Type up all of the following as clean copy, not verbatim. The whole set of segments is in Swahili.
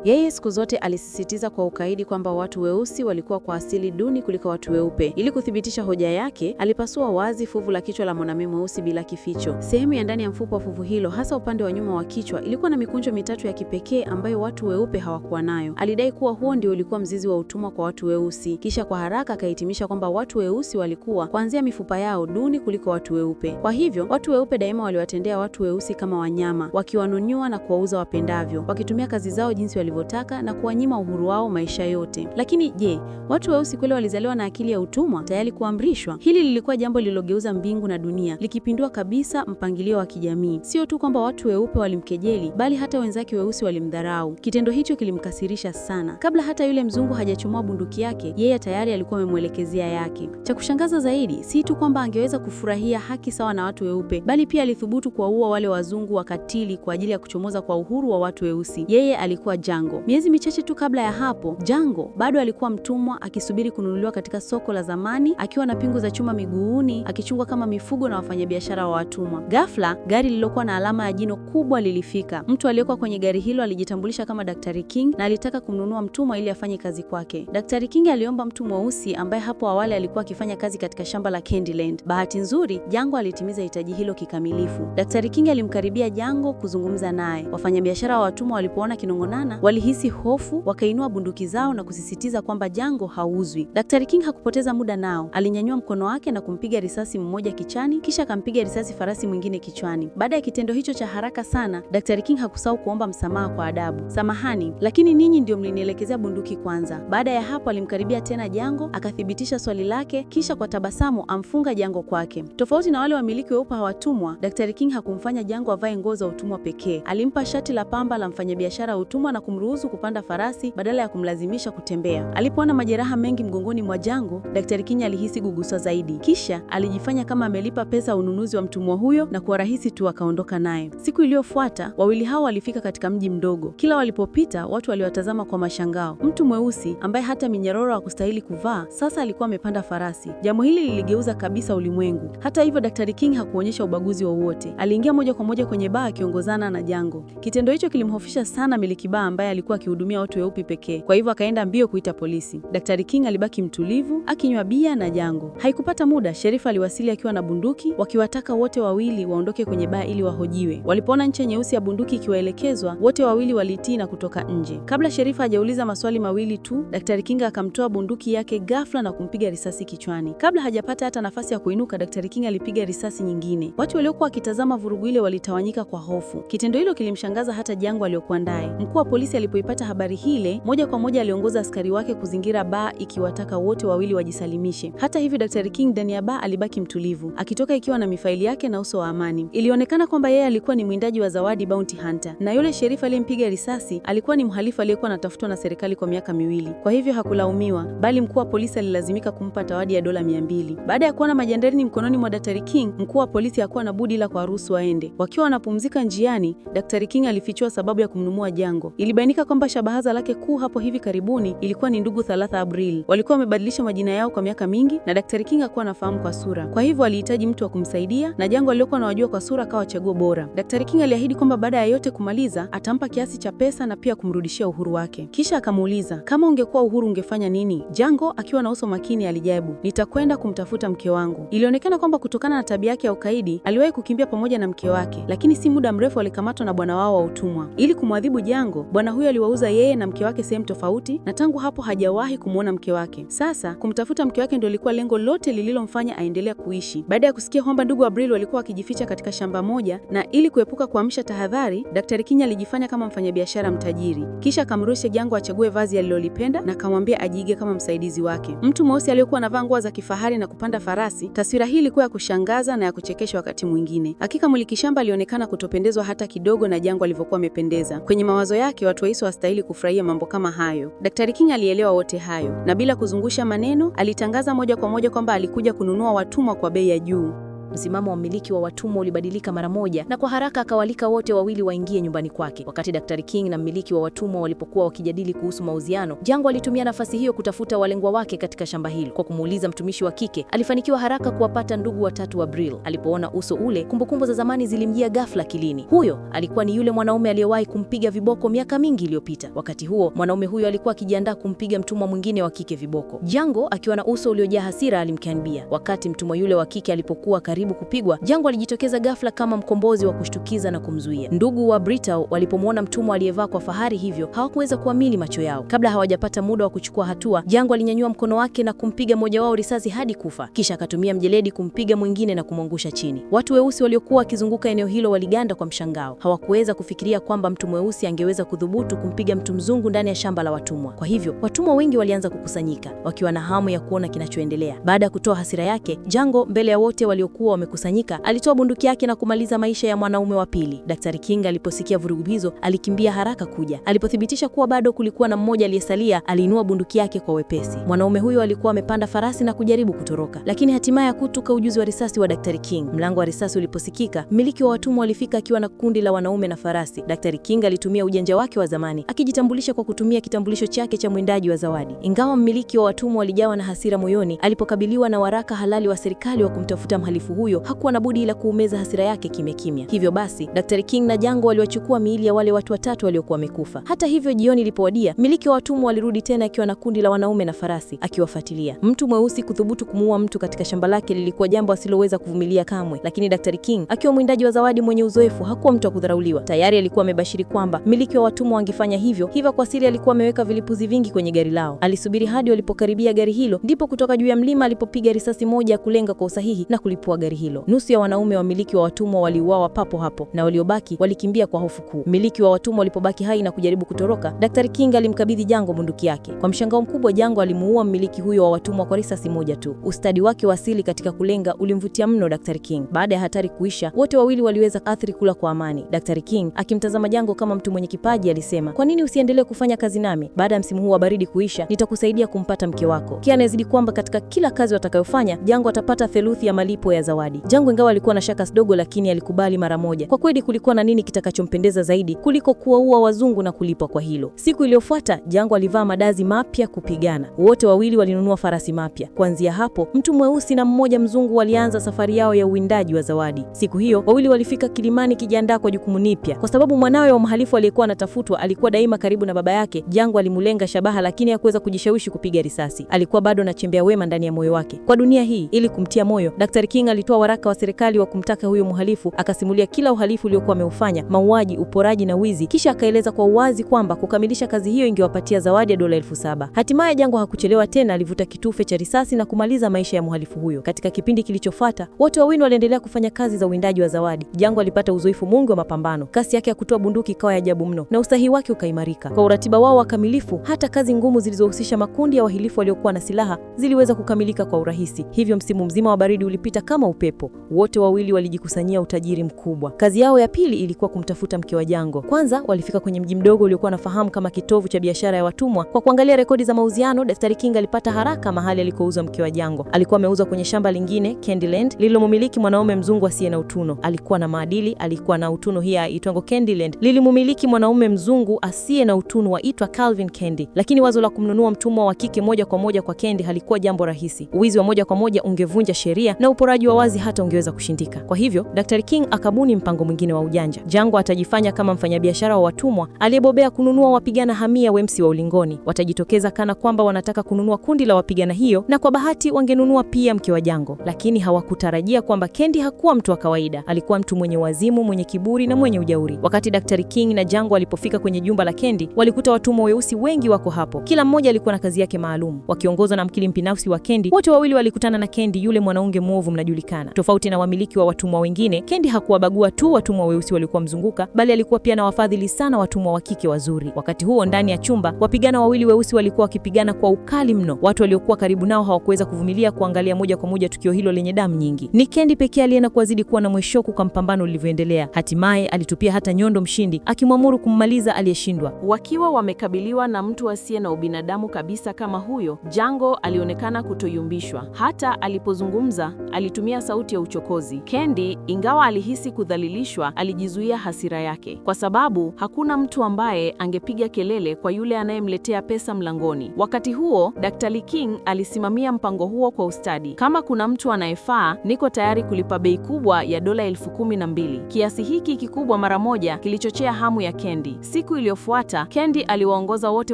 Yeye siku zote alisisitiza kwa ukaidi kwamba watu weusi walikuwa kwa asili duni kuliko watu weupe. Ili kuthibitisha hoja yake, alipasua wazi fuvu la kichwa la mwanamume mweusi bila kificho. Sehemu ya ndani ya mfupa wa fuvu hilo, hasa upande wa nyuma wa kichwa, ilikuwa na mikunjo mitatu ya kipekee ambayo watu weupe hawakuwa nayo. Alidai kuwa huo ndio ulikuwa mzizi wa utumwa kwa watu weusi. Kisha kwa haraka akahitimisha kwamba watu weusi walikuwa kuanzia mifupa yao duni kuliko watu weupe. Kwa hivyo, watu weupe daima waliwatendea watu weusi kama wanyama, wakiwanunyua na kuwauza wapendavyo, wakitumia kazi zao jinsi walivyotaka na kuwanyima uhuru wao maisha yote. Lakini je, watu weusi kweli walizaliwa na akili ya utumwa tayari kuamrishwa? Hili lilikuwa jambo lililogeuza mbingu na dunia, likipindua kabisa mpangilio wa kijamii. Sio tu kwamba watu weupe walimkejeli, bali hata wenzake weusi walimdharau. Kitendo hicho kilimkasirisha sana. Kabla hata yule mzungu hajachomoa bunduki yake, yeye tayari alikuwa amemwelekezea yake. Cha kushangaza zaidi, si tu kwamba angeweza kufurahia haki sawa na watu weupe, bali pia alithubutu kuwaua wale wazungu wakatili kwa ajili ya kuchomoza kwa uhuru wa watu weusi. Yeye alikuwa Django. Miezi michache tu kabla ya hapo, Django bado alikuwa mtumwa akisubiri kununuliwa katika soko la zamani, akiwa na pingu za chuma miguuni, akichungwa kama mifugo na wafanyabiashara wa watumwa. Ghafla, gari lililokuwa na alama ya jino kubwa lilifika. Mtu aliyekuwa kwenye gari hilo alijitambulisha kama Daktari King na alitaka kumnunua mtumwa ili afanye kazi kwake. Daktari King aliomba mtu mweusi ambaye hapo awali alikuwa akifanya kazi katika shamba la Candyland. Bahati nzuri, Django alitimiza hitaji hilo kikamilifu. Daktari King alimkaribia Django kuzungumza naye. Wafanyabiashara wa watumwa walipoona kinongonana, walihisi hofu, wakainua bunduki zao na kusisitiza kwamba Django hauzwi. Daktari King hakupoteza muda nao. Alinyanyua mkono wake na kumpiga risasi mmoja kichwani, kisha akampiga risasi farasi mwingine kichwani. Baada ya kitendo hicho cha haraka sana, Daktari King hakusahau kuomba msamaha kwa adabu. Samahani, lakini ninyi ndio mlinielekezea bunduki kwanza. Baada ya hapo alimkaribia tena Django, akathibitisha swali lake, kisha kwa tabasamu amfunga Django kwake. Tofauti na wale wamiliki weupe wa watumwa, Daktari King hakumfanya Django avae nguo za utumwa pekee. Alimpa shati la pamba la mfanyabiashara wa utumwa na kumruhusu kupanda farasi badala ya kumlazimisha kutembea. Alipoona majeraha mengi mgongoni mwa Django, Daktari King alihisi kuguswa zaidi. Kisha alijifanya kama amelipa pesa ununuzi wa mtumwa huyo na kwa rahisi tu akaondoka naye. Siku iliyofuata, wawili hao walifika katika mji mdogo. Kila walipopita, watu waliwatazama kwa mashangao. Mtu mweusi ambaye hata minyororo hakustahili kuvaa, sasa alikuwa amepanda farasi. Jambo hili liligeuza kabisa ulimwengu. Hata hivyo, Daktari King hakuonyesha ubaguzi wowote. Aliingia moja kwa moja kwenye baa akiongozana na Django. Kitendo hicho kilimhofisha sana miliki baa ambaye alikuwa akihudumia watu weupe pekee. Kwa hivyo akaenda mbio kuita polisi. Daktari King alibaki mtulivu, akinywa bia na Django. Haikupata muda, sherifa aliwasili akiwa na bunduki, wakiwataka wote wawili waondoke kwenye baa ili wahojiwe. Walipoona ncha nyeusi ya bunduki ikiwaelekezwa, wote wawili walitii na kutoka nje. Kabla sherifa hajauliza maswali mawili tu, Daktari King akamtoa bunduki yake ghafla na kumpiga risasi kichwani. Kabla hajapata hata nafasi ya kuinuka, Daktari King alipiga risasi nyingine. Watu waliokuwa wakitazama vurugu ile walitawanyika kwa hofu. Kitendo hilo kilimshangaza hata Django aliyokuwa ndaye. Mkuu wa polisi alipoipata habari hile, moja kwa moja aliongoza askari wake kuzingira baa ikiwataka wote wawili wajisalimishe. Hata hivyo, Daktari King ndani ya baa alibaki mtulivu, akitoka ikiwa na mifaili yake na uso wa amani. Ilionekana kwamba yeye alikuwa ni mwindaji wa zawadi, bounty hunter, na yule sherifa aliyempiga risasi alikuwa ni mhalifu aliyekuwa anatafutwa na serikali kwa miaka miwili. Kwa hivyo hakulaumiwa, bali mkuu wa polisi alilazimika kumpa zawadi ya dola 200. Baada ya kuona majandarini mkononi mwa Daktari King, mkuu wa polisi hakuwa na budi ila kuwaruhusu waende. Wakiwa wanapumzika njiani, Daktari King alifichua sababu ya kumnunua Django. Ilibainika kwamba shabaha lake kuu hapo hivi karibuni ilikuwa ni ndugu Thalatha Abril. Walikuwa wamebadilisha majina yao kwa miaka mingi na Daktari King hakuwa anafahamu kwa sura. Kwa hivyo alihitaji mtu wa kumsaidia na Django aliyokuwa anawajua kwa sura akawa chaguo bora. Daktari King aliahidi kwamba baada ya yote kumaliza atampa kiasi cha pesa na pia kumrudishia uhuru wake. Kisha akamuuliza, kama ungekuwa uhuru ungefanya nini? Django akiwa na uso makini alijibu, nitakwenda kumtafuta mke wangu. Ilionekana kwamba kutokana na tabia yake ya ukaidi aliwahi kukimbia pamoja na mke wake, lakini si muda mrefu alikamatwa na bwana wao wa utumwa. Ili kumwadhibu Django, bwana huyo aliwauza yeye na mke wake sehemu tofauti na tangu hapo hajawahi kumuona mke wake. Sasa kumtafuta mke wake ndio lilikuwa lengo lote lililomfanya aendelea kuishi. Baada ya kusikia kwamba ndugu Abril walikuwa wakijificha katika shamba moja na ili kuepuka kuamsha tahadhari, Daktari King alijifanya kama mfanyabiashara mtajiri. Kisha akamruhusu Django achague vazi alilolipenda na akamwambia ajiige kama msaidizi wake. Mtu mweusi aliyekuwa anavaa nguo za kifahari na kupanda farasi. Taswira hii ilikuwa ya kushangaza na ya kuchekesha wakati mwingine. Hakika Muliki Shamba alionekana kutopendezwa hata kidogo na Django alivyokuwa amependeza. Kwenye mawazo yake watu weusi hawastahili kufurahia mambo kama hayo. Daktari King alielewa wote hayo na bila kuzungusha maneno alitangaza moja kwa moja kwamba alikuja kununua watumwa kwa bei ya juu. Msimamo wa mmiliki wa watumwa ulibadilika mara moja, na kwa haraka akawalika wote wawili waingie nyumbani kwake. Wakati Daktari King na mmiliki wa watumwa walipokuwa wakijadili kuhusu mauziano, Jango alitumia nafasi hiyo kutafuta walengwa wake katika shamba hilo. Kwa kumuuliza mtumishi wa kike, alifanikiwa haraka kuwapata ndugu watatu wa Brill. Alipoona uso ule, kumbukumbu za zamani zilimjia ghafla kilini. Huyo alikuwa ni yule mwanaume aliyewahi kumpiga viboko miaka mingi iliyopita. Wakati huo, mwanaume huyo alikuwa akijiandaa kumpiga mtumwa mwingine wa kike viboko. Jango akiwa na uso uliojaa hasira alimkaribia. Wakati mtumwa yule wa kike alipokuwa karibu kupigwa, Jango alijitokeza ghafla kama mkombozi wa kushtukiza na kumzuia. Ndugu wa Britau walipomwona mtumwa aliyevaa kwa fahari hivyo, hawakuweza kuamini macho yao. Kabla hawajapata muda wa kuchukua hatua, Jango alinyanyua mkono wake na kumpiga mmoja wao risasi hadi kufa. Kisha akatumia mjeledi kumpiga mwingine na kumwangusha chini. Watu weusi waliokuwa wakizunguka eneo hilo waliganda kwa mshangao. Hawakuweza kufikiria kwamba mtu mweusi angeweza kudhubutu kumpiga mtu mzungu ndani ya shamba la watumwa. Kwa hivyo, watumwa wengi walianza kukusanyika, wakiwa na hamu ya kuona kinachoendelea. Baada ya kutoa hasira yake, Jango mbele ya wote waliokuwa wamekusanyika, alitoa bunduki yake na kumaliza maisha ya mwanaume wa pili. Daktari King aliposikia vurugu hizo, alikimbia haraka kuja. Alipothibitisha kuwa bado kulikuwa na mmoja aliyesalia, aliinua bunduki yake kwa wepesi. Mwanaume huyo alikuwa amepanda farasi na kujaribu kutoroka, lakini hatimaye hakutuka ujuzi wa risasi wa Daktari King. Mlango wa risasi uliposikika, mmiliki wa watumwa alifika akiwa na kundi la wanaume na farasi. Daktari King alitumia ujanja wake wa zamani, akijitambulisha kwa kutumia kitambulisho chake cha mwindaji wa zawadi. Ingawa mmiliki wa watumwa alijawa na hasira moyoni, alipokabiliwa na waraka halali wa serikali wa kumtafuta mhalifu huyo, hakuwa na budi ila kuumeza hasira yake kimya kimya. Hivyo basi, Daktari King na Jango waliwachukua miili ya wale watu watatu waliokuwa wamekufa. Hata hivyo, jioni ilipowadia, mmiliki wa watumwa alirudi tena akiwa na kundi la wanaume na farasi, akiwafuatilia. Mtu mweusi kuthubutu kumuua mtu katika shamba lake lilikuwa jambo asiloweza kuvumilia kamwe, lakini Daktari King akiwa mwindaji wa zawadi mwenye uzoefu, hakuwa mtu wa kudharauliwa. Tayari alikuwa amebashiri kwamba mmiliki wa watumwa wangefanya hivyo. Hivyo kwa siri alikuwa ameweka vilipuzi vingi kwenye gari lao. Alisubiri hadi walipokaribia gari hilo, ndipo kutoka juu ya mlima alipopiga risasi moja ya kulenga kwa usahihi na kulipua gari hilo. Nusu ya wanaume wamiliki wa watumwa waliuawa papo hapo, na waliobaki walikimbia kwa hofu kuu. Mmiliki wa watumwa walipobaki hai na kujaribu kutoroka, Daktari King alimkabidhi Jango bunduki yake. Kwa mshangao mkubwa, Jango alimuua mmiliki huyo wa watumwa kwa risasi moja tu. Ustadi wake wa asili katika kulenga ulimvutia mno Daktari King. Baada ya hatari kuisha, wote wawili waliweza athiri kula kwa amani. Daktari King akimtazama Jango kama mtu mwenye kipaji alisema, "Kwa nini usiendelee kufanya kazi nami? Baada ya msimu huu wa baridi kuisha, nitakusaidia kumpata mke wako." Kia anazidi kwamba katika kila kazi watakayofanya, Jango atapata theluthi ya malipo ya zawadi. Jango ingawa alikuwa na shaka kidogo, lakini alikubali mara moja. Kwa kweli kulikuwa na nini kitakachompendeza zaidi kuliko kuwaua wazungu na kulipwa kwa hilo? Siku iliyofuata, Jango alivaa madazi mapya kupigana. Wote wawili walinunua farasi mapya. Kuanzia hapo, mtu mweusi na mmoja mzungu walianza safari yao ya uwindaji wa zawadi. Siku hiyo, wawili walifika kilimani kijiandaa kwa jukumu nipya. Kwa sababu mwanawe wa mhalifu aliyekuwa anatafutwa alikuwa daima karibu na baba yake, Jango alimulenga shabaha, lakini hakuweza kujishawishi kupiga risasi. Alikuwa bado anachembea wema ndani ya moyo wake kwa dunia hii. Ili kumtia moyo, Daktari King alitoa waraka wa serikali wa kumtaka huyo mhalifu akasimulia kila uhalifu uliokuwa ameufanya, mauaji, uporaji na wizi, kisha akaeleza kwa uwazi kwamba kukamilisha kazi hiyo ingewapatia zawadi ya dola 7,000. Hatimaye Jango hakuchelewa tena, alivuta kitufe cha risasi na kumaliza maisha ya mhalifu huyo. Katika kipindi kilichofuata, wote wawili waliendelea kufanya kazi za uwindaji wa zawadi. Jango alipata uzoefu mwingi wa mapambano. Kasi yake ya kutoa bunduki ikawa ya ajabu mno na usahihi wake ukaimarika. Kwa uratiba wao wa kamilifu, hata kazi ngumu zilizohusisha makundi ya wahalifu waliokuwa na silaha ziliweza kukamilika kwa urahisi. Hivyo msimu mzima wa baridi ulipita kama upepo. Wote wawili walijikusanyia utajiri mkubwa. Kazi yao ya pili ilikuwa kumtafuta mke wa Jango. Kwanza walifika kwenye mji mdogo uliokuwa nafahamu kama kitovu cha biashara ya watumwa. Kwa kuangalia rekodi za mauziano, Daktari King alipata haraka mahali alikouzwa mke wa Jango. Alikuwa ameuzwa kwenye shamba lingine, Candyland, lililomiliki mwanaume mzungu asiye na utuno. Alikuwa na maadili, alikuwa na utuno. Hii aitwango Candyland lilimumiliki mwanaume mzungu asiye na utuno waitwa Calvin Candy. Lakini wazo la kumnunua mtumwa wa kike moja kwa moja kwa Candy halikuwa jambo rahisi. Uwizi wa moja kwa moja ungevunja sheria na uporaji wa wazi hata ungeweza kushindika. Kwa hivyo, Daktari King akabuni mpango mwingine wa ujanja. Jango atajifanya kama mfanyabiashara wa watumwa aliyebobea kununua wapigana hamia wemsi wa ulingoni. Watajitokeza kana kwamba wanataka kununua kundi la wapigana hiyo, na kwa bahati wangenunua pia mke wa Jango. Lakini hawakutarajia kwamba Candy hakuwa mtu wa kawaida. Alikuwa mtu mwenye wazimu, mwenye kiburi na mwenye ujauri. Wakati Daktari King na Jango walipofika kwenye jumba la Candy, walikuta watumwa weusi wengi wako hapo. Kila mmoja alikuwa na kazi yake maalum. Wakiongozwa na mkili mpinafsi wa Candy, wote wawili walikutana na Candy, yule mwanaume mwovu mnajulikana. Tofauti na wamiliki wa watumwa wengine, Candy hakuwabagua tu watumwa weusi walikuwa mzunguka, bali alikuwa pia na wafadhili sana watumwa wa kike wazuri. Wakati huo ndani ya chumba, wapigana wawili weusi walikuwa wakipigana kwa ukali mno. Watu waliokuwa karibu nao hawakuweza kuvumilia kuangalia moja kwa moja tukio hilo lenye damu nyingi. Ni Candy pekee aliyeenda kuwazidi kuwa na mweshoku kwa mpambano ulivyoendelea. Hatimaye alitupia hata nyondo mshindi, akimwamuru kummaliza aliyeshindwa. Wakiwa wamekabiliwa na mtu asiye na ubinadamu kabisa kama huyo, Jango alionekana kutoyumbishwa. Hata alipozungumza, alitumia alitumia sauti ya uchokozi. Kendi, ingawa alihisi kudhalilishwa, alijizuia hasira yake, kwa sababu hakuna mtu ambaye angepiga kelele kwa yule anayemletea pesa mlangoni. Wakati huo, Daktari King alisimamia mpango huo kwa ustadi. Kama kuna mtu anayefaa, niko tayari kulipa bei kubwa ya dola 12,000. Kiasi hiki kikubwa mara moja kilichochea hamu ya Kendi. Siku iliyofuata, Kendi aliwaongoza wote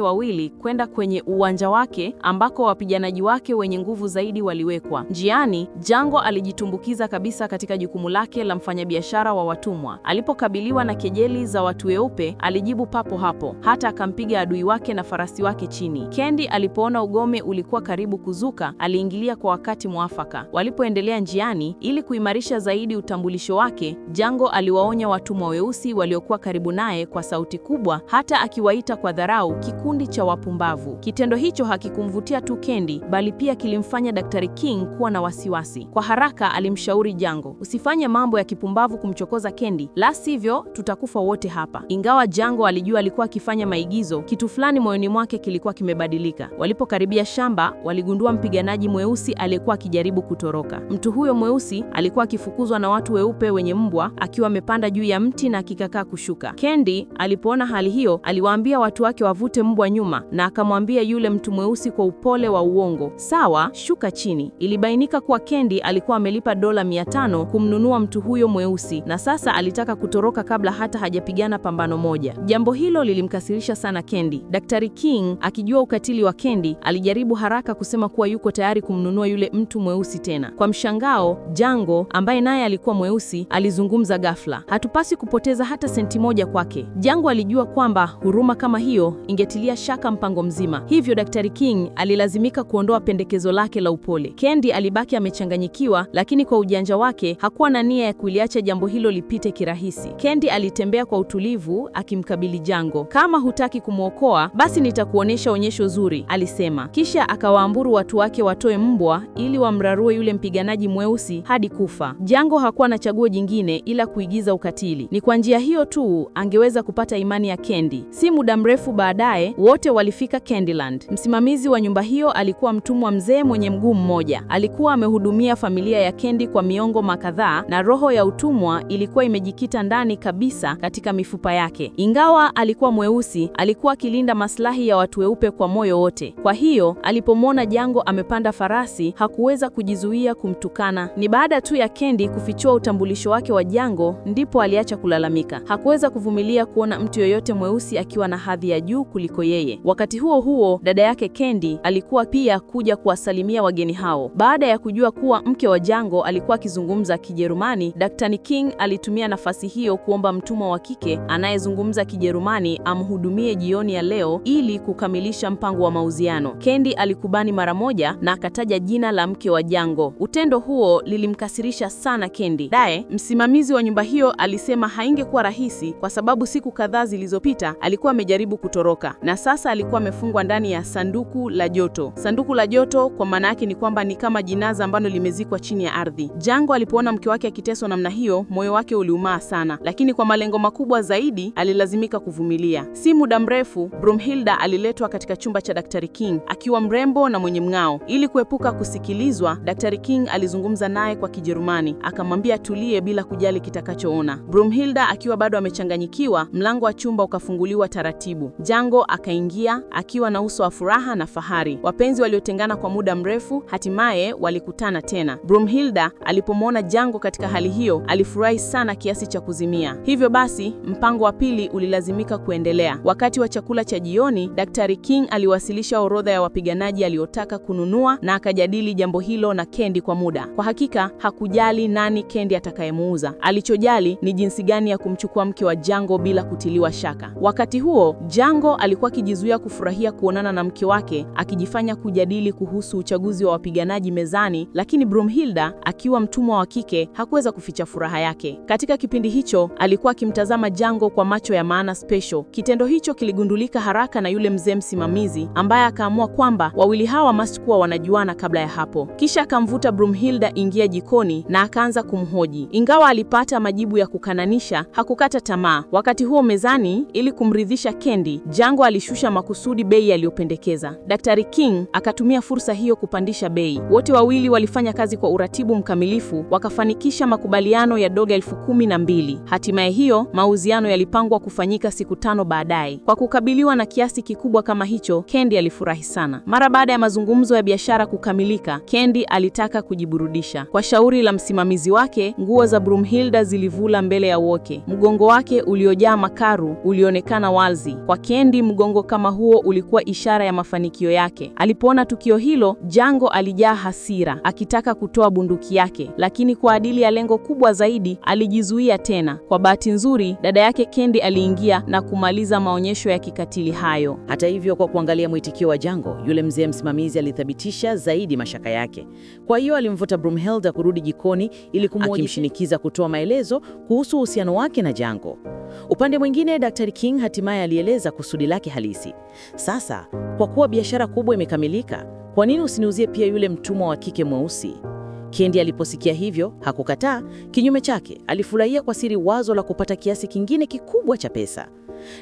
wawili kwenda kwenye uwanja wake ambako wapiganaji wake wenye nguvu zaidi waliwekwa. Njiani, Django alijitumbukiza kabisa katika jukumu lake la mfanyabiashara wa watumwa. Alipokabiliwa na kejeli za watu weupe, alijibu papo hapo, hata akampiga adui wake na farasi wake chini. Kendi alipoona ugome ulikuwa karibu kuzuka, aliingilia kwa wakati mwafaka. Walipoendelea njiani, ili kuimarisha zaidi utambulisho wake, Django aliwaonya watumwa weusi waliokuwa karibu naye kwa sauti kubwa, hata akiwaita kwa dharau kikundi cha wapumbavu. Kitendo hicho hakikumvutia tu Kendi, bali pia kilimfanya Daktari King kuwa na wasiwasi. Kwa haraka alimshauri Django, usifanye mambo ya kipumbavu kumchokoza Kendi, la sivyo tutakufa wote hapa. Ingawa Django alijua alikuwa akifanya maigizo, kitu fulani moyoni mwake kilikuwa kimebadilika. Walipokaribia shamba, waligundua mpiganaji mweusi aliyekuwa akijaribu kutoroka. Mtu huyo mweusi alikuwa akifukuzwa na watu weupe wenye mbwa, akiwa amepanda juu ya mti na akikakaa kushuka. Kendi alipoona hali hiyo, aliwaambia watu wake wavute mbwa nyuma, na akamwambia yule mtu mweusi kwa upole wa uongo, sawa, shuka chini. Ilibainika kuwa Kendi alikuwa amelipa dola 500 kumnunua mtu huyo mweusi, na sasa alitaka kutoroka kabla hata hajapigana pambano moja. Jambo hilo lilimkasirisha sana Kendi. Daktari King, akijua ukatili wa Kendi, alijaribu haraka kusema kuwa yuko tayari kumnunua yule mtu mweusi tena. Kwa mshangao, Django, ambaye naye alikuwa mweusi, alizungumza ghafla, hatupasi kupoteza hata senti moja kwake. Django alijua kwamba huruma kama hiyo ingetilia shaka mpango mzima. Hivyo Daktari King alilazimika kuondoa pendekezo lake la upole. Kendi alibaki amechanganyikiwa, lakini kwa ujanja wake hakuwa na nia ya kuliacha jambo hilo lipite kirahisi. Kendi alitembea kwa utulivu akimkabili Django. Kama hutaki kumwokoa, basi nitakuonesha onyesho zuri, alisema. Kisha akawaamburu watu wake watoe mbwa ili wamrarue yule mpiganaji mweusi hadi kufa. Django hakuwa na chaguo jingine ila kuigiza ukatili. Ni kwa njia hiyo tu angeweza kupata imani ya Kendi. Si muda mrefu baadaye, wote walifika Candyland. Msimamizi wa nyumba hiyo alikuwa mtumwa mzee mwenye mguu mmoja. Alikuwa amehudumia familia ya Kendi kwa miongo kadhaa, na roho ya utumwa ilikuwa imejikita ndani kabisa katika mifupa yake. Ingawa alikuwa mweusi, alikuwa akilinda maslahi ya watu weupe kwa moyo wote. Kwa hiyo, alipomwona Django amepanda farasi, hakuweza kujizuia kumtukana. Ni baada tu ya Kendi kufichua utambulisho wake wa Django, ndipo aliacha kulalamika. Hakuweza kuvumilia kuona mtu yoyote mweusi akiwa na hadhi ya juu kuliko yeye. Wakati huo huo, dada yake Kendi alikuwa pia kuja kuwasalimia wageni hao. Baada ya kujua kuwa mke wa Django alikuwa akizungumza Kijerumani, Daktari King alitumia nafasi hiyo kuomba mtumwa wa kike anayezungumza Kijerumani amhudumie jioni ya leo ili kukamilisha mpango wa mauziano. Kendi alikubali mara moja na akataja jina la mke wa Django. Utendo huo lilimkasirisha sana Kendi. Dae, msimamizi wa nyumba hiyo, alisema haingekuwa rahisi kwa sababu siku kadhaa zilizopita alikuwa amejaribu kutoroka na sasa alikuwa amefungwa ndani ya sanduku la joto. Sanduku la joto kwa maana yake ni kwamba ni kama jinaza ambalo limezikwa chini ya ardhi. Django alipoona mke wake akiteswa namna hiyo, moyo wake uliumaa sana, lakini kwa malengo makubwa zaidi alilazimika kuvumilia. Si muda mrefu, Brumhilda aliletwa katika chumba cha Daktari King akiwa mrembo na mwenye mng'ao. Ili kuepuka kusikilizwa, Daktari King alizungumza naye kwa Kijerumani, akamwambia tulie bila kujali kitakachoona. Brumhilda akiwa bado amechanganyikiwa, mlango wa chumba ukafunguliwa taratibu. Django akaingia akiwa na uso wa furaha na fahari. Wapenzi waliotengana kwa muda mrefu hatimaye walikutana tena. Brumhilda alipomwona Django katika hali hiyo, alifurahi sana kiasi cha kuzimia. Hivyo basi, mpango wa pili ulilazimika kuendelea. Wakati wa chakula cha jioni, Daktari King aliwasilisha orodha ya wapiganaji aliotaka kununua na akajadili jambo hilo na Kendi kwa muda. Kwa hakika, hakujali nani Kendi atakayemuuza. Alichojali ni jinsi gani ya kumchukua mke wa Django bila kutiliwa shaka. Wakati huo, Django alikuwa akijizuia kufurahia kuonana na mke wake, akijifanya kujadili kuhusu uchaguzi wa wapiganaji mezani, lakini Brumhilda, akiwa mtumwa wa kike, hakuweza kuficha furaha yake. Katika kipindi hicho, alikuwa akimtazama Django kwa macho ya maana special. Kitendo hicho kiligundulika haraka na yule mzee msimamizi, ambaye akaamua kwamba wawili hawa must kuwa wanajuana kabla ya hapo. Kisha akamvuta Brumhilda ingia jikoni na akaanza kumhoji. Ingawa alipata majibu ya kukananisha, hakukata tamaa. Wakati huo mezani, ili kumridhisha Kendi, Django alishusha makusudi bei aliyopendekeza. Daktari King akatumia fursa hiyo kupandisha bei. Wote wawili walifanya kazi kwa uratibu utaratibu mkamilifu, wakafanikisha makubaliano ya dola 12,000. Hatimaye hiyo, mauziano yalipangwa kufanyika siku 5 baadaye. Kwa kukabiliwa na kiasi kikubwa kama hicho, Kendi alifurahi sana. Mara baada ya mazungumzo ya biashara kukamilika, Kendi alitaka kujiburudisha. Kwa shauri la msimamizi wake, nguo za Brumhilda zilivula mbele ya wote. Mgongo wake uliojaa makaru ulionekana wazi. Kwa Kendi, mgongo kama huo ulikuwa ishara ya mafanikio yake. Alipoona tukio hilo, Django alijaa hasira, akitaka kutoa bunduki yake, lakini kwa ajili ya lengo kubwa zaidi, alijizuia tena. Kwa bahati nzuri, dada yake Kendi aliingia na kumaliza maonyesho ya kikatili hayo. Hata hivyo, kwa kuangalia mwitikio wa Django, yule mzee msimamizi alithibitisha zaidi mashaka yake. Kwa hiyo alimvuta Brumhilda kurudi jikoni ili kumshinikiza kutoa maelezo kuhusu uhusiano wake na Django. Upande mwingine, Daktari King hatimaye alieleza kusudi lake halisi. Sasa, kwa kuwa biashara kubwa imekamilika, kwa nini usiniuzie pia yule mtumwa wa kike mweusi? Kendi aliposikia hivyo, hakukataa. Kinyume chake, alifurahia kwa siri wazo la kupata kiasi kingine kikubwa cha pesa.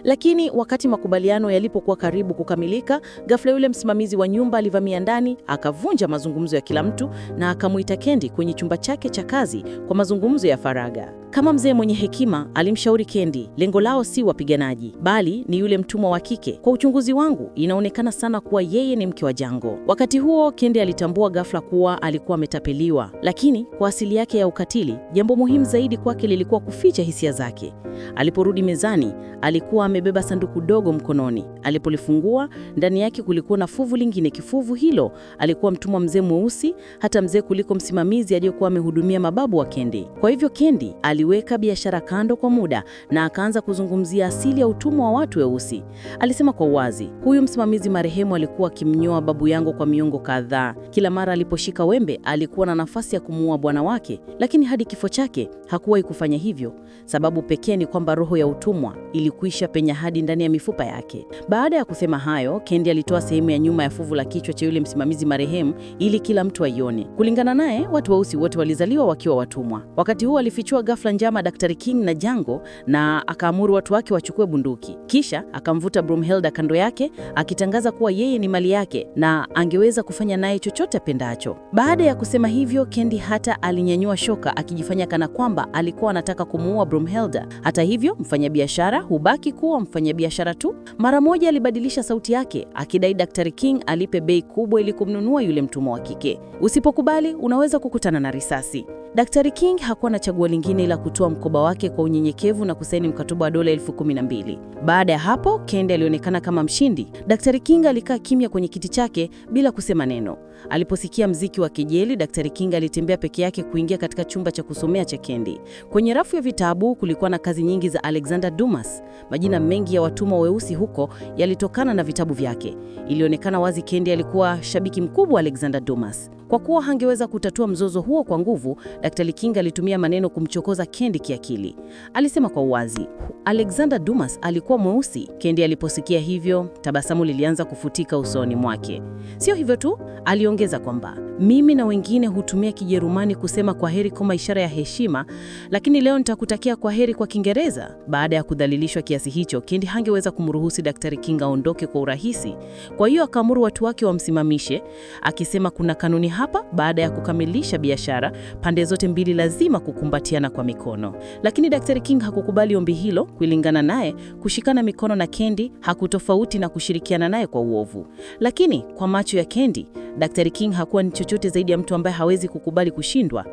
Lakini wakati makubaliano yalipokuwa karibu kukamilika, ghafla yule msimamizi wa nyumba alivamia ndani, akavunja mazungumzo ya kila mtu na akamuita Kendi kwenye chumba chake cha kazi kwa mazungumzo ya faragha. Kama mzee mwenye hekima, alimshauri Kendi, lengo lao si wapiganaji, bali ni yule mtumwa wa kike. Kwa uchunguzi wangu, inaonekana sana kuwa yeye ni mke wa Django. Wakati huo, Kendi alitambua ghafla kuwa alikuwa ametapeliwa, lakini kwa asili yake ya ukatili, jambo muhimu zaidi kwake lilikuwa kuficha hisia zake. Aliporudi mezani, alikuwa amebeba sanduku dogo mkononi. Alipolifungua, ndani yake kulikuwa na fuvu lingine. Kifuvu hilo alikuwa mtumwa mzee mweusi, hata mzee kuliko msimamizi aliyekuwa amehudumia mababu wa Kendi. Kwa hivyo Kendi aliweka biashara kando kwa muda na akaanza kuzungumzia asili ya utumwa wa watu weusi. Alisema kwa uwazi, huyu msimamizi marehemu alikuwa akimnyoa babu yangu kwa miongo kadhaa. Kila mara aliposhika wembe, alikuwa na nafasi ya kumuua bwana wake, lakini hadi kifo chake hakuwahi kufanya hivyo. Sababu pekee ni kwamba roho ya utumwa ilikwisha penya hadi ndani ya mifupa yake. Baada ya kusema hayo, Kendi alitoa sehemu ya nyuma ya fuvu la kichwa cha yule msimamizi marehemu ili kila mtu aione. Kulingana naye, watu weusi wote walizaliwa wakiwa watumwa. Wakati huo alifichua ghafla njama Daktari King na Django na akaamuru watu wake wachukue bunduki. Kisha akamvuta Brumhilda kando yake, akitangaza kuwa yeye ni mali yake na angeweza kufanya naye chochote apendacho. Baada ya kusema hivyo, Kendi hata alinyanyua shoka akijifanya kana kwamba alikuwa anataka kumuua Brumhilda. Hata hivyo, mfanyabiashara hubaki kuwa mfanyabiashara tu. Mara moja alibadilisha sauti yake akidai Daktari King alipe bei kubwa ili kumnunua yule mtumwa wa kike. Usipokubali, unaweza kukutana na risasi. Daktari King hakuwa na chaguo lingine ila kutoa mkoba wake kwa unyenyekevu na kusaini mkataba wa dola 12,000. Baada ya hapo, Kendi alionekana kama mshindi. Daktari King alikaa kimya kwenye kiti chake bila kusema neno. Aliposikia mziki wa kejeli, Daktari King alitembea peke yake kuingia katika chumba cha kusomea cha Kendi. Kwenye rafu ya vitabu kulikuwa na kazi nyingi za Alexander Dumas. Majina mengi ya watumwa weusi huko yalitokana na vitabu vyake. Ilionekana wazi Kendi alikuwa shabiki mkubwa wa Alexander Dumas. Kwa kuwa hangeweza kutatua mzozo huo kwa nguvu, Daktari King alitumia maneno kumchokoza Kendi kiakili. Alisema kwa uwazi, Alexander Dumas alikuwa mweusi. Kendi aliposikia hivyo, tabasamu lilianza kufutika usoni mwake. Sio hivyo tu, aliongeza kwamba mimi na wengine hutumia Kijerumani kusema kwaheri kama ishara ya heshima, lakini leo nitakutakia kwaheri kwa Kiingereza. Baada ya kudhalilishwa kiasi hicho, Kendi hangeweza kumruhusu Daktari King aondoke kwa urahisi. Kwa hiyo akaamuru watu wake wamsimamishe, akisema kuna kanuni hapa, baada ya kukamilisha biashara, pande zote mbili lazima kukumbatiana kwa mikono. Lakini Daktari King hakukubali ombi hilo. Kulingana naye, kushikana mikono na Kendi hakutofauti na kushirikiana naye kwa uovu. Lakini kwa macho ya Kendi, Daktari King hakuwa ni chochote zaidi ya mtu ambaye hawezi kukubali kushindwa.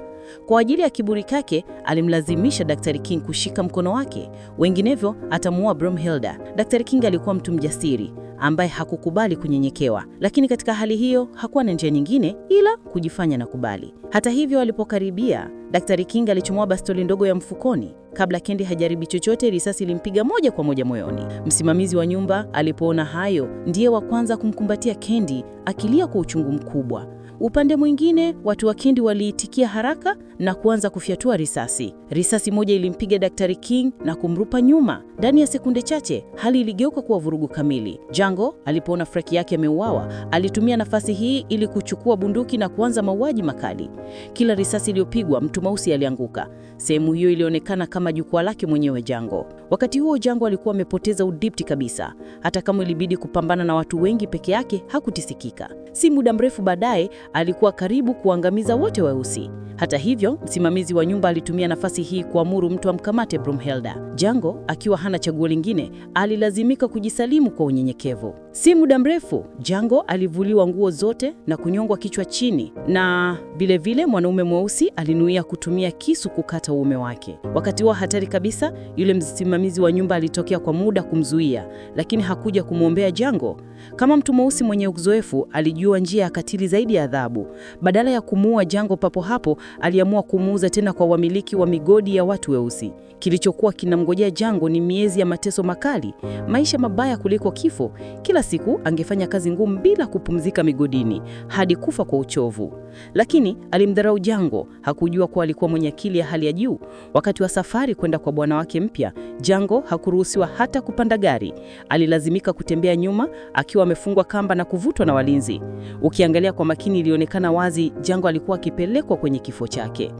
Kwa ajili ya kiburi kake, alimlazimisha Daktari King kushika mkono wake. Wenginevyo atamuua Brumhilda. Daktari King alikuwa mtu mjasiri ambaye hakukubali kunyenyekewa, lakini katika hali hiyo hakuwa na njia nyingine ila kujifanya na kubali. Hata hivyo, alipokaribia, Daktari King alichomoa bastoli ndogo ya mfukoni. Kabla Kendi hajaribu chochote, risasi ilimpiga moja kwa moja moyoni. Msimamizi wa nyumba alipoona hayo, ndiye wa kwanza kumkumbatia Kendi, akilia kwa uchungu mkubwa. Upande mwingine, watu wa Kendi waliitikia haraka na kuanza kufyatua risasi. Risasi moja ilimpiga Daktari King na kumrupa nyuma. Ndani ya sekunde chache, hali iligeuka kuwa vurugu kamili. Django alipoona fraki yake ameuawa, alitumia nafasi hii ili kuchukua bunduki na kuanza mauaji makali. Kila risasi iliyopigwa, mtu mweusi alianguka. Sehemu hiyo ilionekana kama jukwaa lake mwenyewe Django. Wakati huo Django alikuwa amepoteza udhibiti kabisa. Hata kama ilibidi kupambana na watu wengi peke yake, hakutisikika. Si muda mrefu baadaye, alikuwa karibu kuangamiza wote weusi. Hata hivyo, msimamizi wa nyumba alitumia nafasi hii kuamuru mtu amkamate Brumhilda. Jango, akiwa hana chaguo lingine, alilazimika kujisalimu kwa unyenyekevu. Si muda mrefu, Jango alivuliwa nguo zote na kunyongwa kichwa chini, na vilevile mwanaume mweusi alinuia kutumia kisu kukata uume wake. Wakati wa hatari kabisa, yule msimamizi wa nyumba alitokea kwa muda kumzuia, lakini hakuja kumwombea Jango. Kama mtu mweusi mwenye uzoefu, alijua njia ya katili zaidi ya adhabu. Badala ya kumuua Jango papo hapo, aliamua kumuuza tena kwa wamiliki wa migodi ya watu weusi. Kilichokuwa kinamngojea Jango ni miezi ya mateso makali, maisha mabaya kuliko kifo. Kila siku angefanya kazi ngumu bila kupumzika migodini hadi kufa kwa uchovu. Lakini alimdharau Jango, hakujua kuwa alikuwa mwenye akili ya hali ya juu. Wakati wa safari kwenda kwa bwana wake mpya, Jango hakuruhusiwa hata kupanda gari. Alilazimika kutembea nyuma akiwa amefungwa kamba na kuvutwa na walinzi. Ukiangalia kwa makini, ilionekana wazi Jango alikuwa akipelekwa kwenye kifo chake.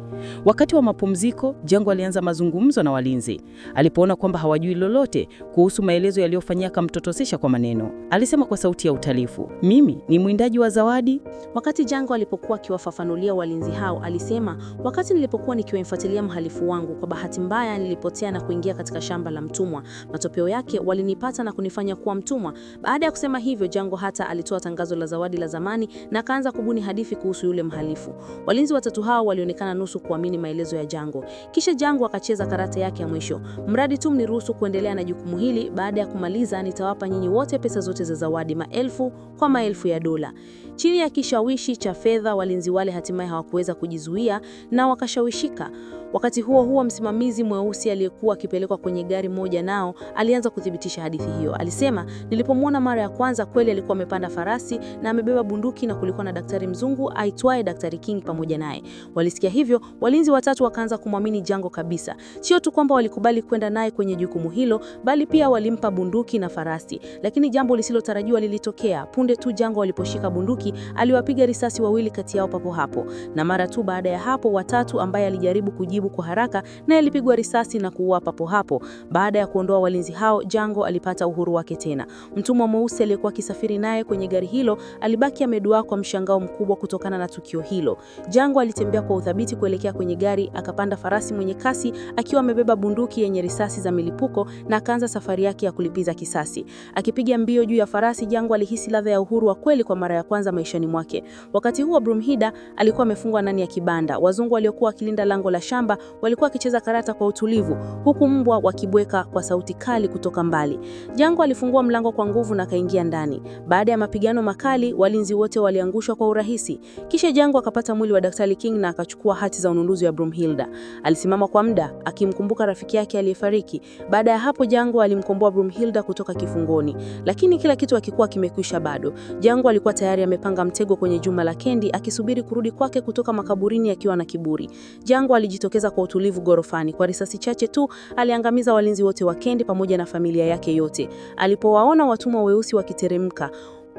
Wakati wa mapumziko, Jango alianza mazungumzo na walinzi. Alipoona kwamba hawajui lolote kuhusu maelezo yaliyofanyika, akamtotosesha kwa maneno. Alisema kwa sauti ya utalifu, "Mimi ni mwindaji wa zawadi." Wakati Jango alipokuwa akiwafafanulia walinzi hao, alisema, "Wakati nilipokuwa nikiwafuatilia mhalifu wangu, kwa bahati mbaya nilipotea na kuingia katika shamba la mtumwa. Matokeo yake walinipata na kunifanya kuwa mtumwa." Baada ya kusema hivyo, Jango hata alitoa tangazo la zawadi la zamani na akaanza kubuni hadithi kuhusu yule mhalifu. Walinzi watatu hao walionekana nusu kuamini maelezo ya Jango. Kisha Jango akacheza karata yake ya mwisho. "Mradi tu mniruhusu kuendelea na jukumu hili, baada ya kumaliza nitawapa nyinyi wote pesa zote za zawadi, maelfu kwa maelfu ya dola." Chini ya kishawishi cha fedha, walinzi wale hatimaye hawakuweza kujizuia na wakashawishika. Wakati huo huo, msimamizi mweusi aliyekuwa akipelekwa kwenye gari moja nao alianza kuthibitisha hadithi hiyo. Alisema, "Nilipomwona mara ya kwanza, kweli alikuwa amepanda farasi na amebeba bunduki, na kulikuwa na daktari mzungu aitwaye Daktari King pamoja naye." Walisikia hivyo, walinzi watatu wakaanza kumwamini Jango kabisa. Sio tu kwamba walikubali kwenda naye kwenye jukumu hilo, bali pia walimpa bunduki na farasi. Lakini jambo lisilotarajiwa lilitokea. Punde tu Jango aliposhika bunduki, aliwapiga risasi wawili kati yao papo hapo, na mara tu baada ya hapo, watatu ambaye alijaribu kujibu kwa haraka na alipigwa risasi na kuua papo hapo. Baada ya kuondoa walinzi hao, Jango alipata uhuru wake tena. Mtumwa mweusi aliyekuwa akisafiri naye kwenye gari hilo alibaki ameduaa kwa mshangao mkubwa kutokana na tukio hilo. Jango alitembea kwa uthabiti kuelekea kwenye gari, akapanda farasi mwenye kasi akiwa amebeba bunduki yenye risasi za milipuko, na akaanza safari yake ya kulipiza kisasi. Akipiga mbio juu ya farasi, Jango alihisi ladha ya uhuru wa kweli kwa mara ya kwanza maishani mwake. Wakati huo Brumhilda alikuwa amefungwa ndani ya kibanda. Wazungu waliokuwa wakilinda lango la shamba walikuwa wakicheza karata kwa utulivu, huku mbwa wakibweka kwa sauti kali kutoka mbali. Jango alifungua mlango kwa nguvu na akaingia ndani. Baada ya mapigano makali, walinzi wote waliangushwa kwa urahisi. Kisha Jango akapata mwili wa Daktari King na akachukua hati za ununuzi wa Brumhilda. Alisimama kwa muda akimkumbuka rafiki yake aliyefariki. Baada ya hapo, Jango alimkomboa Brumhilda kutoka kifungoni. Lakini kila kitu hakikuwa kimekwisha bado. Jango alikuwa tayari amepanga mtego kwenye jumba la Kendi, akisubiri kurudi kwake kutoka makaburini akiwa na kiburi. Jango alijitokeza kwa utulivu gorofani. Kwa risasi chache tu aliangamiza walinzi wote wa Kendi pamoja na familia yake yote. Alipowaona watumwa weusi wakiteremka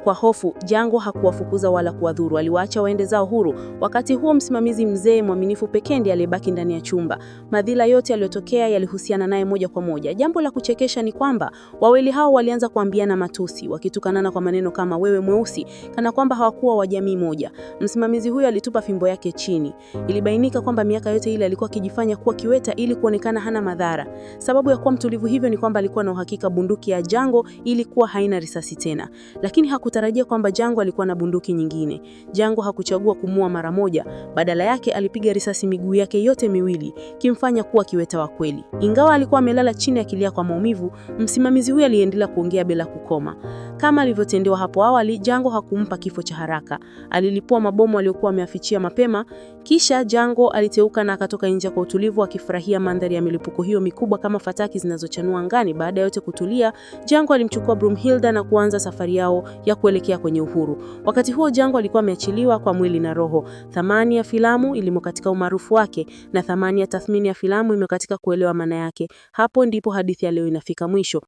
kwa hofu, Jango hakuwafukuza wala kuwadhuru, aliwaacha waende zao huru. Wakati huo msimamizi mzee mwaminifu pekee ndiye aliyebaki ndani ya chumba. Madhila yote yaliyotokea yalihusiana naye moja kwa moja. Jambo la kuchekesha ni kwamba wawili hao walianza kuambiana matusi, wakitukanana kwa maneno kama wewe mweusi, kana kwamba hawakuwa wa jamii moja. Msimamizi huyo alitupa fimbo yake chini. Ilibainika kwamba miaka yote ile alikuwa akijifanya kuwa kiweta ili kuonekana hana madhara. Sababu ya kuwa mtulivu hivyo ni kwamba alikuwa na uhakika bunduki ya Jango ilikuwa haina risasi tena. Lakini hakutarajia kwamba Jango alikuwa na bunduki nyingine. Jango hakuchagua kumua mara moja, badala yake alipiga risasi miguu yake yote miwili, kimfanya kuwa kiweta wa kweli. Ingawa alikuwa amelala chini akilia kwa maumivu, msimamizi huyo aliendelea kuongea bila kukoma. Kama alivyotendewa hapo awali, Jango hakumpa kifo cha haraka. Alilipua mabomu aliyokuwa ameafichia mapema, kisha Jango aliteuka na akatoka nje kwa utulivu, akifurahia mandhari ya milipuko hiyo mikubwa kama fataki zinazochanua angani. Baada ya yote kutulia, Jango alimchukua Brumhilda na kuanza safari yao ya kuelekea kwenye uhuru. Wakati huo Jango alikuwa ameachiliwa kwa mwili na roho. Thamani ya filamu ilimo katika umaarufu wake, na thamani ya tathmini ya filamu imo katika kuelewa maana yake. Hapo ndipo hadithi ya leo inafika mwisho.